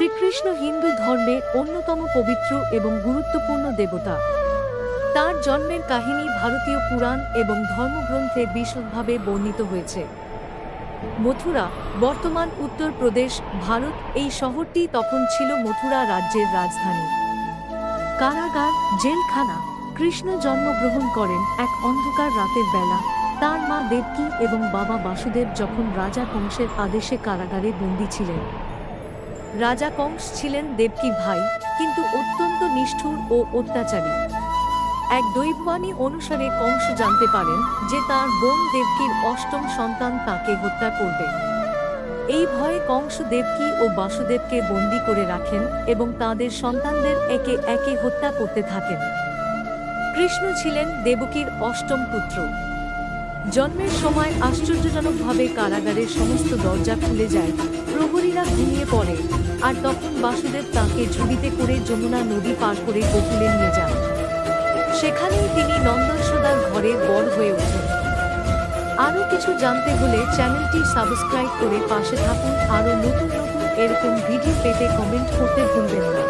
শ্রীকৃষ্ণ হিন্দু ধর্মে অন্যতম পবিত্র এবং গুরুত্বপূর্ণ দেবতা। তার জন্মের কাহিনী ভারতীয় পুরাণ এবং ধর্মগ্রন্থে বিশদভাবে বর্ণিত হয়েছে। মথুরা, বর্তমান উত্তরপ্রদেশ, ভারত। এই শহরটি তখন ছিল মথুরা রাজ্যের রাজধানী। কারাগার, জেলখানা। কৃষ্ণ জন্মগ্রহণ করেন এক অন্ধকার রাতের বেলা। তার মা দেবকী এবং বাবা বাসুদেব যখন রাজা কংসের আদেশে কারাগারে বন্দী ছিলেন। রাজা কংস ছিলেন দেবকী ভাই, কিন্তু অত্যন্ত নিষ্ঠুর ও অত্যাচারী। এক দৈববাণী অনুসারে কংস জানতে পারেন যে তার বোন দেবকীর অষ্টম সন্তান তাকে হত্যা করবে। এই ভয়ে কংস দেবকী ও বাসুদেবকে বন্দী করে রাখেন এবং তাদের সন্তানদের একে একে হত্যা করতে থাকেন। কৃষ্ণ ছিলেন দেবকীর অষ্টম পুত্র। জন্মের সময় আশ্চর্যজনকভাবে কারাগারের সমস্ত দরজা খুলে যায়, প্রহরীরা ঘুমিয়ে পড়ে, আর তখন বাসুদেব তাঁকে ঝুড়িতে করে যমুনা নদী পার করে গোকুলে নিয়ে যান। সেখানেই তিনি নন্দযশোদার ঘরে বড় হয়ে ওঠেন। আরও কিছু জানতে হলে চ্যানেলটি সাবস্ক্রাইব করে পাশে থাকুন। আরও নতুন নতুন এরকম ভিডিও পেতে কমেন্ট করতে ভুলবেন না।